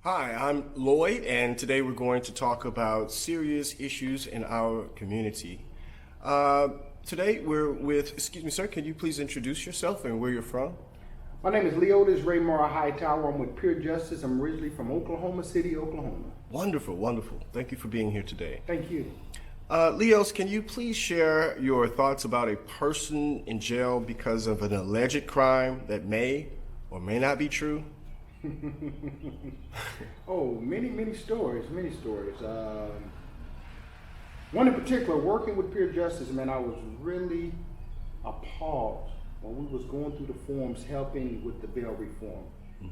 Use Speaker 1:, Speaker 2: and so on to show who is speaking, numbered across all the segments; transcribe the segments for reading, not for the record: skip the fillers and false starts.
Speaker 1: Hi, I'm Lloyd, and today we're going to talk about serious issues in our community. Uh, Today we're with, excuse me, sir, can you please introduce yourself and where you're from?
Speaker 2: My name is Leotis Raymar Hightower. I'm with Pure Justice. I'm originally from Oklahoma City, Oklahoma.
Speaker 1: Wonderful, wonderful. Thank you for being here today.
Speaker 2: Thank you.
Speaker 1: Leos, can you please share your thoughts about a person in jail because of an alleged crime that may or may not be true?
Speaker 2: Oh, many stories, many stories. One in particular, working with Pure Justice, man, I was really appalled when we was going through the forums helping with the bail reform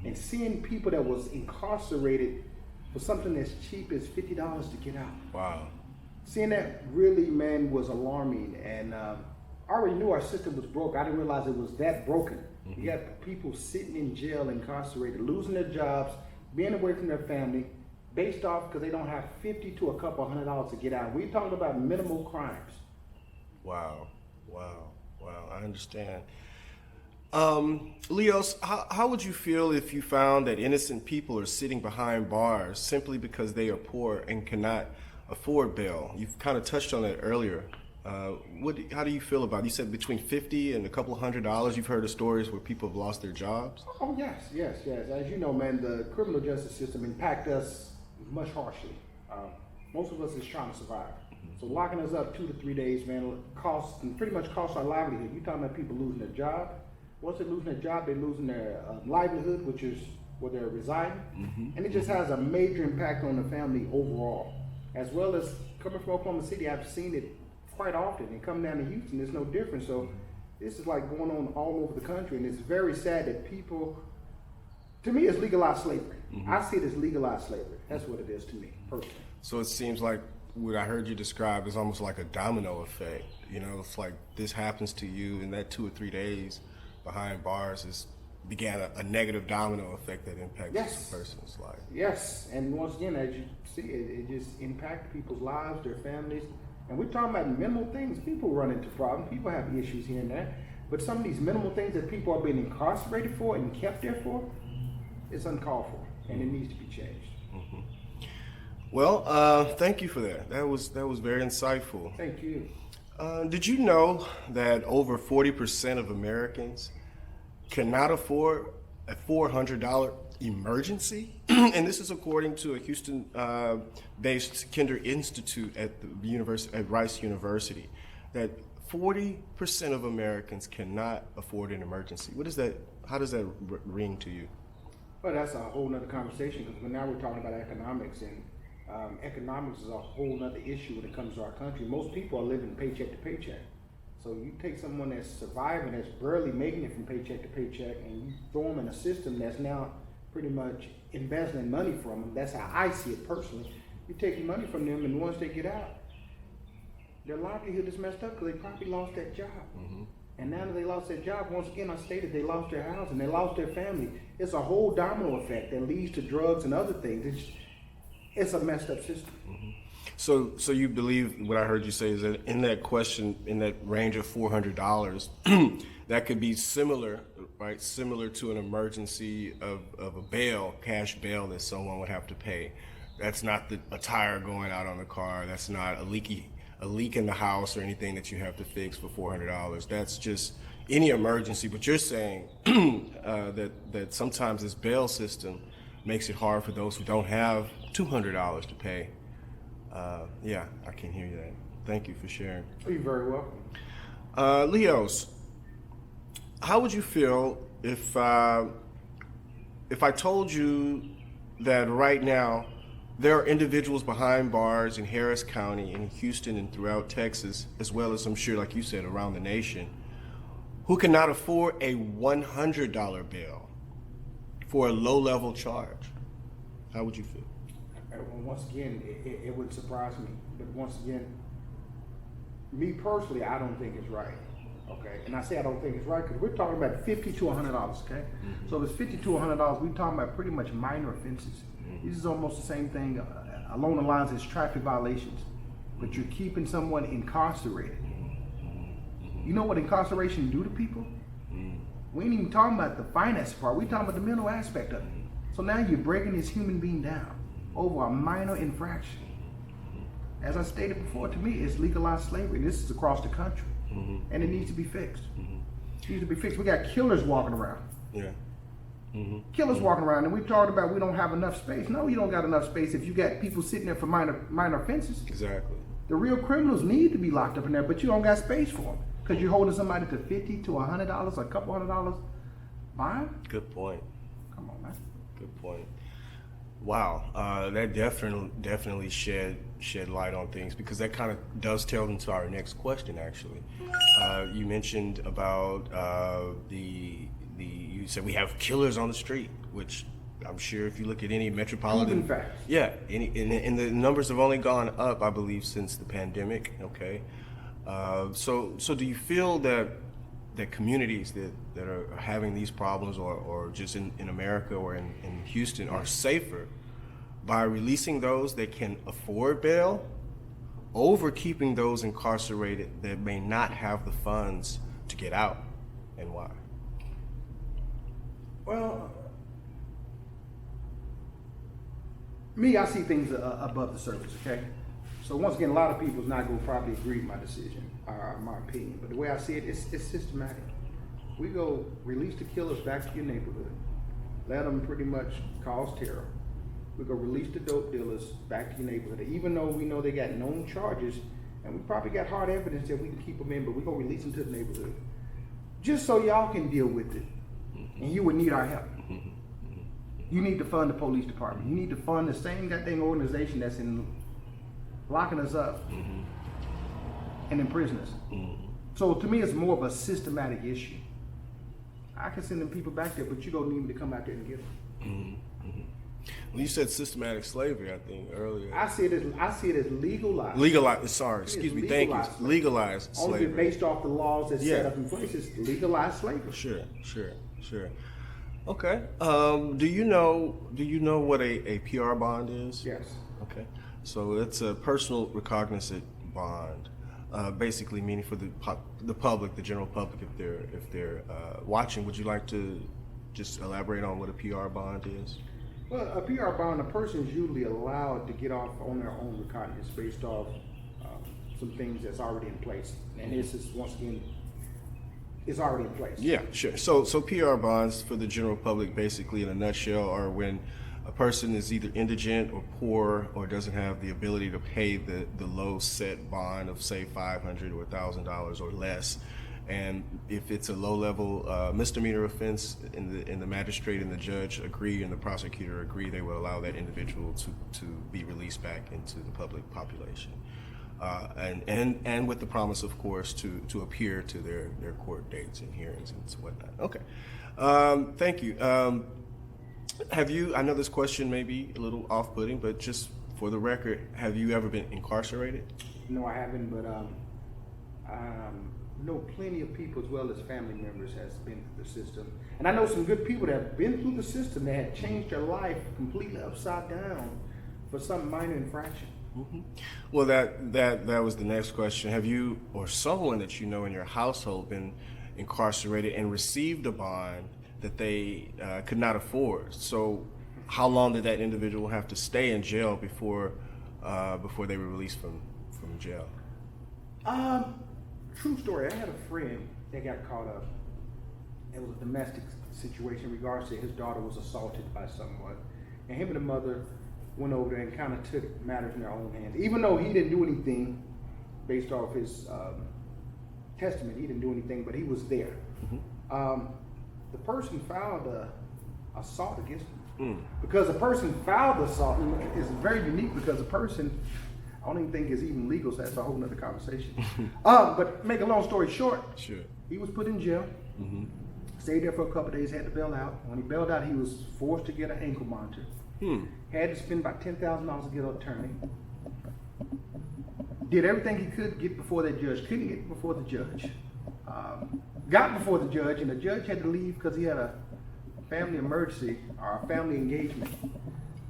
Speaker 2: and seeing people that was incarcerated for something as cheap as $50 to get out.
Speaker 1: Wow.
Speaker 2: Seeing that really, man, was alarming. And I already knew our system was broke. I didn't realize it was that broken. You got people sitting in jail, incarcerated, losing their jobs, being away from their family, based off because they don't have $50 to a couple $100 to get out. We're talking about minimal crimes.
Speaker 1: Wow, wow, wow, I understand. Leos, how would you feel if you found that innocent people are sitting behind bars simply because they are poor and cannot afford bail? You've kind of touched on that earlier. How do you feel about it? You said between $50 and a couple $100. You've heard of stories where people have lost their jobs?
Speaker 2: Oh, yes. As you know, man, the criminal justice system impact us much harshly. Most of us is trying to survive. So locking us up 2 to 3 days, man, pretty much costs our livelihood. You're talking about people losing their job. Once they're losing their job, they're losing their livelihood, which is where they're residing. And it just has a major impact on the family overall. As well as coming from Oklahoma City, I've seen it quite often. And coming down to Houston, there's no different. So this is like going on all over the country. And it's very sad that people, to me, it's legalized slavery. I see it as legalized slavery. That's what it is to me, personally.
Speaker 1: So it seems like what I heard you describe is almost like a domino effect. You know, it's like this happens to you, and that 2 or 3 days behind bars began a negative domino effect that impacts the person's life.
Speaker 2: Yes, and once again, as you see, it just impacts people's lives, their families. And we're talking about minimal things. People run into problems. People have issues here and there. But some of these minimal things that people are being incarcerated for and kept there for, it's uncalled for, and it needs to be changed.
Speaker 1: Well, thank you for that. That was very insightful.
Speaker 2: Thank you.
Speaker 1: Did you know that over 40% of Americans cannot afford a $400 emergency? And this is according to a Houston-based Kinder Institute at Rice University, that 40% of Americans cannot afford an emergency. How does that ring to you?
Speaker 2: Well, that's a whole nother conversation, because now we're talking about economics, and economics is a whole nother issue when it comes to our country. Most people are living paycheck to paycheck. So you take someone that's surviving, that's barely making it from paycheck to paycheck, and you throw them in a system that's now pretty much embezzling money from them. That's how I see it personally. You're taking money from them, and once they get out, their livelihood is messed up because they probably lost that job. And now that they lost their job, once again, I stated they lost their house and they lost their family. It's a whole domino effect that leads to drugs and other things. It's a messed up system.
Speaker 1: So you believe what I heard you say is that in that question, in that range of $400, that could be similar, right? Similar to an emergency of a bail, cash bail that someone would have to pay. That's not a tire going out on the car. That's not a leak in the house or anything that you have to fix for $400. That's just any emergency. But you're saying that sometimes this bail system makes it hard for those who don't have $200 to pay. Yeah, I can hear you that. Thank you for sharing.
Speaker 2: You're very welcome.
Speaker 1: Leos, how would you feel if I told you that right now there are individuals behind bars in Harris County, in Houston, and throughout Texas, as well as I'm sure, like you said, around the nation, who cannot afford a $100 bail for a low-level charge? How would you feel?
Speaker 2: Once again, it would surprise me. But once again, me personally, I don't think it's right. Okay, and I say I don't think it's right because we're talking about $50 to $100. Okay, so if it's $50 to $100, we're talking about pretty much minor offenses. This is almost the same thing along the lines as traffic violations, but you're keeping someone incarcerated. You know what incarceration do to people? We ain't even talking about the finance part. We're talking about the mental aspect of it. So now you're breaking this human being down over a minor infraction. As I stated before, to me, it's legalized slavery. This is across the country, and it needs to be fixed. It needs to be fixed. We got killers walking around.
Speaker 1: Yeah.
Speaker 2: Killers walking around, and we talked about we don't have enough space. No, you don't got enough space if you got people sitting there for minor offenses.
Speaker 1: Exactly.
Speaker 2: The real criminals need to be locked up in there, but you don't got space for them because you're holding somebody to $50 to $100, a couple $100 fine.
Speaker 1: Good point.
Speaker 2: Come on, man.
Speaker 1: Good point. Wow, that definitely shed light on things, because that kind of does tail into our next question. Actually, you mentioned about you said we have killers on the street, which I'm sure if you look at any metropolitan,
Speaker 2: Proven facts.
Speaker 1: yeah, and the numbers have only gone up, I believe, since the pandemic. Okay, so do you feel that communities that are having these problems, or just in America or in Houston, are safer by releasing those that can afford bail over keeping those incarcerated that may not have the funds to get out, and why?
Speaker 2: Well, me, I see things above the surface, okay? So once again, a lot of people's not going to probably agree with my decision, or my opinion, but the way I see it, it's systematic. We go release the killers back to your neighborhood, let them pretty much cause terror. We go release the dope dealers back to your neighborhood, even though we know they got known charges, and we probably got hard evidence that we can keep them in, but we're going to release them to the neighborhood, just so y'all can deal with it, and you would need our help. You need to fund the police department. You need to fund the same goddamn organization that's in locking us up and imprison us. So to me, it's more of a systematic issue. I can send them people back there, but you don't need me to come out there and get them.
Speaker 1: Well, you said systematic slavery, I think, earlier.
Speaker 2: I see it as legalized.
Speaker 1: Legalized. Sorry, excuse me. Thank you. Legalized
Speaker 2: Only
Speaker 1: slavery.
Speaker 2: based off the laws that's set up in place. It's legalized slavery.
Speaker 1: Sure. Okay. Do you know what a PR bond is?
Speaker 2: Yes.
Speaker 1: Okay. So it's a personal recognizant bond, basically meaning for the public, the general public, if they're watching. Would you like to just elaborate on what a PR bond is?
Speaker 2: Well, a PR bond, a person is usually allowed to get off on their own recognizance based off some things that's already in place. And this is, once again, it's already in place.
Speaker 1: Yeah, sure. So PR bonds for the general public, basically in a nutshell, are when a person is either indigent or poor or doesn't have the ability to pay the low set bond of, say, $500 or $1,000 or less. And if it's a low-level misdemeanor offense, and the magistrate and the judge agree and the prosecutor agree, they will allow that individual to be released back into the public population, and with the promise, of course, to appear to their court dates and hearings and whatnot. Okay, thank you. Have you? I know this question may be a little off-putting, but just for the record, have you ever been incarcerated?
Speaker 2: No, I haven't, but know plenty of people as well as family members has been through the system. And I know some good people that have been through the system that have changed their life completely upside down for some minor infraction.
Speaker 1: Well, that was the next question. Have you or someone that you know in your household been incarcerated and received a bond that they could not afford? So how long did that individual have to stay in jail before they were released from jail?
Speaker 2: True story. I had a friend that got caught up. It was a domestic situation in regards to his daughter was assaulted by someone. And him and the mother went over there and kind of took matters in their own hands. Even though he didn't do anything based off his testament, he didn't do anything, but he was there. The person filed an assault against him. Because the person filed the assault is very unique, because the person, I don't even think it's even legal, so that's a whole nother conversation. But make a long story short,
Speaker 1: Sure.
Speaker 2: He was put in jail, stayed there for a couple of days, had to bail out. When he bailed out, he was forced to get an ankle monitor. Had to spend about $10,000 to get an attorney. Did everything he could get before that judge, couldn't get before the judge. Got before the judge, and the judge had to leave because he had a family emergency or a family engagement.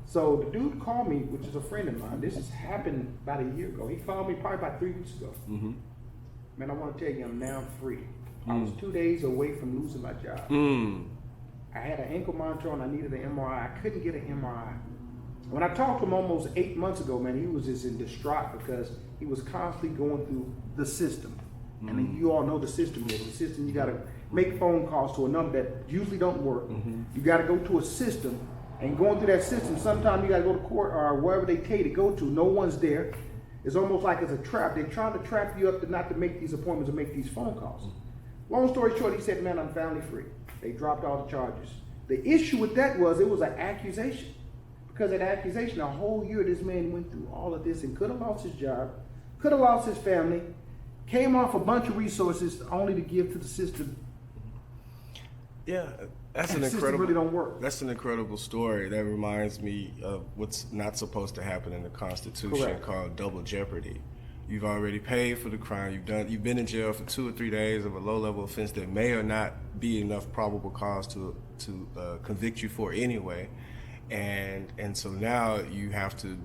Speaker 2: So the dude called me, which is a friend of mine. This has happened about a year ago. He called me probably about 3 weeks ago. Man, I want to tell you, I'm now free. I was 2 days away from losing my job. I had an ankle monitor on, I needed an MRI. I couldn't get an MRI. When I talked to him almost 8 months ago, man, he was just in distraught because he was constantly going through the system. And then you all know the system is. The system, you got to make phone calls to a number that usually don't work. You got to go to a system, and going through that system, sometimes you got to go to court or wherever they tell you to go to. No one's there. It's almost like it's a trap. They're trying to trap you up to not to make these appointments or make these phone calls. Long story short, he said, man, I'm family free. They dropped all the charges. The issue with that was it was an accusation. Because of that accusation, a whole year this man went through all of this and could have lost his job, could have lost his family, came off a bunch of resources only to give to the system.
Speaker 1: Yeah, that's
Speaker 2: And
Speaker 1: an
Speaker 2: the system
Speaker 1: incredible.
Speaker 2: really don't work.
Speaker 1: That's an incredible story. That reminds me of what's not supposed to happen in the Constitution,
Speaker 2: Correct.
Speaker 1: called double jeopardy. You've already paid for the crime. You've been in jail for 2 or 3 days of a low-level offense that may or not be enough probable cause to convict you for anyway. And so now you have to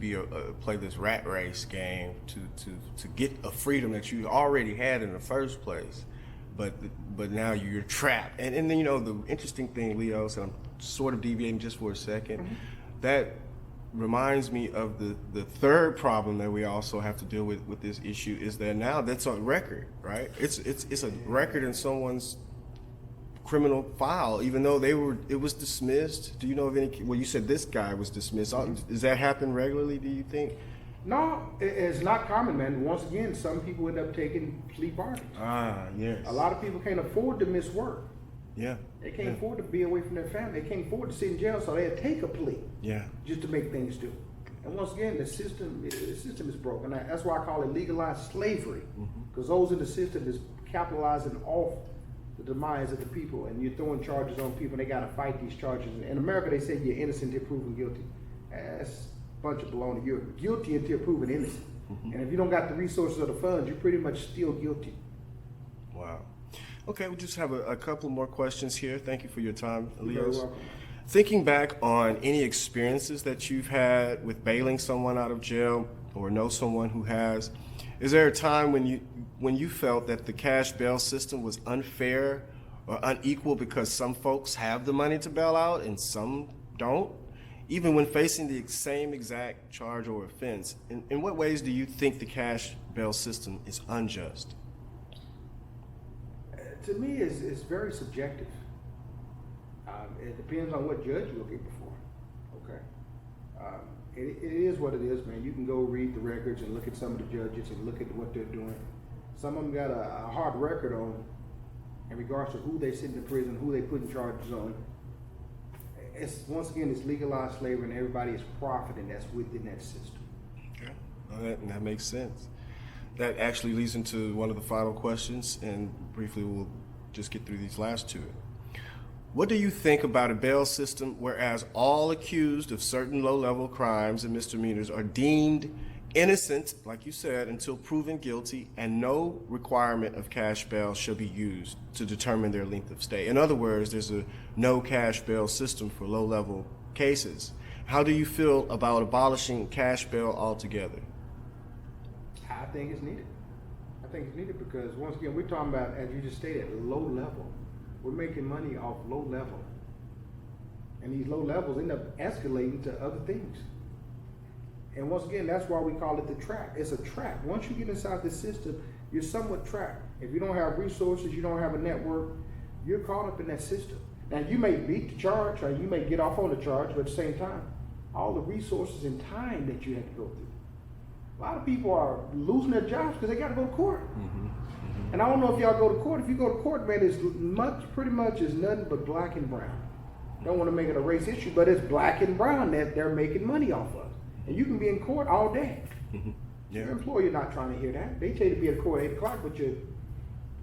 Speaker 1: play this rat race game to get a freedom that you already had in the first place, but now you're trapped. And then the interesting thing, Leo, and I'm sort of deviating just for a second, that reminds me of the third problem that we also have to deal with this issue is that now that's on record, right? It's a record in someone's criminal file, even though it was dismissed. Do you know of any? Well, you said this guy was dismissed. Does that happen regularly, do you think?
Speaker 2: No, it's not common, man. Once again, some people end up taking plea bargains.
Speaker 1: Yes.
Speaker 2: A lot of people can't afford to miss work.
Speaker 1: Yeah.
Speaker 2: They can't afford to be away from their family. They can't afford to sit in jail, so they'll take a plea.
Speaker 1: Yeah.
Speaker 2: Just to make things do. And once again, the system is broken. That's why I call it legalized slavery, because those in the system is capitalizing off the demise of the people, and you're throwing charges on people, and they got to fight these charges. In America, they say you're innocent until proven guilty. That's a bunch of baloney. You're guilty until proven innocent. And if you don't got the resources or the funds, you're pretty much still guilty.
Speaker 1: Wow. Okay, we just have a couple more questions here. Thank you for your time,
Speaker 2: You're very
Speaker 1: Leos.
Speaker 2: welcome.
Speaker 1: Thinking back on any experiences that you've had with bailing someone out of jail or know someone who has, is there a time when you felt that the cash bail system was unfair or unequal because some folks have the money to bail out and some don't? Even when facing the same exact charge or offense, in what ways do you think the cash bail system is unjust?
Speaker 2: To me, it's very subjective. It depends on what judge you're looking before. Okay. It is what it is, man. You can go read the records and look at some of the judges and look at what they're doing. Some of them got a hard record on in regards to who they send to prison, who they putting charges on. Once again, it's legalized slavery, and everybody is profiting that's within that system.
Speaker 1: Okay, well, that makes sense. That actually leads into one of the final questions, and briefly we'll just get through these last two. What do you think about a bail system whereas all accused of certain low-level crimes and misdemeanors are deemed innocent, like you said, until proven guilty, and no requirement of cash bail shall be used to determine their length of stay? In other words, there's a no cash bail system for low-level cases. How do you feel about abolishing cash bail altogether?
Speaker 2: I think it's needed. I think it's needed because, once again, we're talking about, as you just stated, low level. We're making money off low level. And these low levels end up escalating to other things. And once again, that's why we call it the trap. It's a trap. Once you get inside the system, you're somewhat trapped. If you don't have resources, you don't have a network, you're caught up in that system. Now, you may beat the charge or you may get off on the charge, but at the same time, all the resources and time that you have to go through. A lot of people are losing their jobs because they got to go to court. And I don't know if y'all go to court. If you go to court, man, it's pretty much is nothing but black and brown. Don't want to make it a race issue, but it's black and brown that they're making money off of. And you can be in court all day.
Speaker 1: Yeah.
Speaker 2: Your employer not trying to hear that. They tell you to be at court at 8 o'clock, but your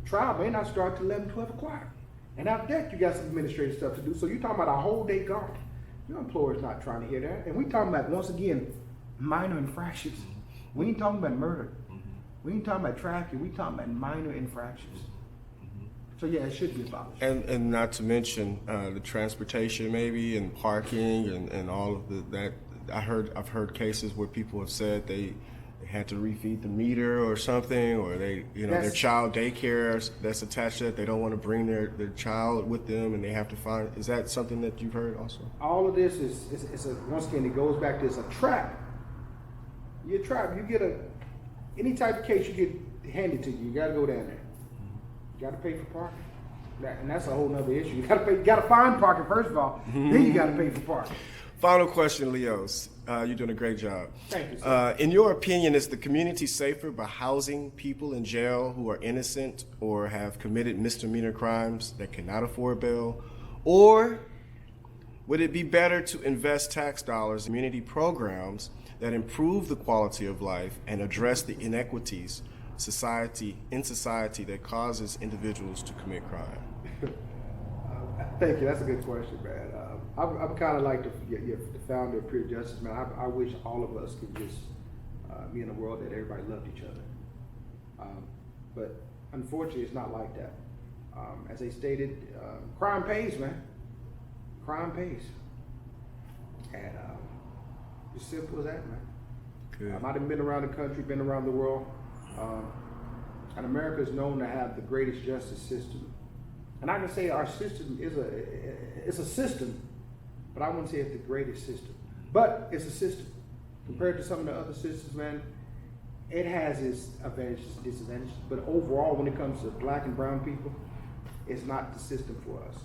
Speaker 2: trial may not start till 11, 12 o'clock. And after that, you got some administrative stuff to do. So you're talking about a whole day gone. Your employer's not trying to hear that. And we talking about, once again, minor infractions. We ain't talking about murder. We ain't talking about trafficking. We talking about minor infractions. So yeah, it should be abolished.
Speaker 1: And not to mention the transportation maybe and parking and all of that. I've heard cases where people have said they had to refeed the meter or something, or they, their
Speaker 2: That's-
Speaker 1: child daycare that's attached to it, they don't want to bring their child with them and they have to find, is that something that you've heard also?
Speaker 2: All of this is once again, it goes back to, it's a trap. You're trapped. You get any type of case you get handed to you got to go down there. You got to pay for parking. And that's a whole nother issue. You got to find parking first of all, then you got to pay for parking.
Speaker 1: Final question, Leos. You're doing a great job.
Speaker 2: Thank you, sir.
Speaker 1: In your opinion, is the community safer by housing people in jail who are innocent or have committed misdemeanor crimes that cannot afford bail? Or would it be better to invest tax dollars in community programs that improve the quality of life and address the inequities in society that causes individuals to commit crime?
Speaker 2: Thank you. That's a good question, man. I'm kind of like the founder of Pure Justice, man. I wish all of us could just be in a world that everybody loved each other. But unfortunately, it's not like that. As they stated, crime pays, man. Crime pays. And it's simple as that, man.
Speaker 1: Good.
Speaker 2: I've been around the country, been around the world. And America is known to have the greatest justice system. And I can say our system is a system, but I wouldn't say it's the greatest system. But it's a system. Compared to some of the other systems, man, it has its advantages and disadvantages. But overall, when it comes to black and brown people, it's not the system for us.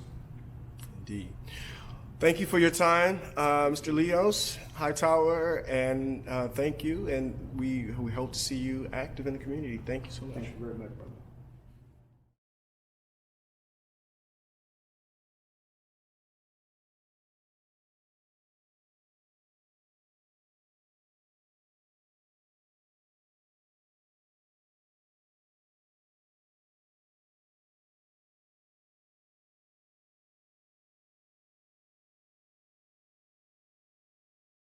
Speaker 1: Indeed. Thank you for your time, Mr. Leos, Hightower, and thank you. And we hope to see you active in the community. Thank you so much.
Speaker 2: Thank you very much, brother.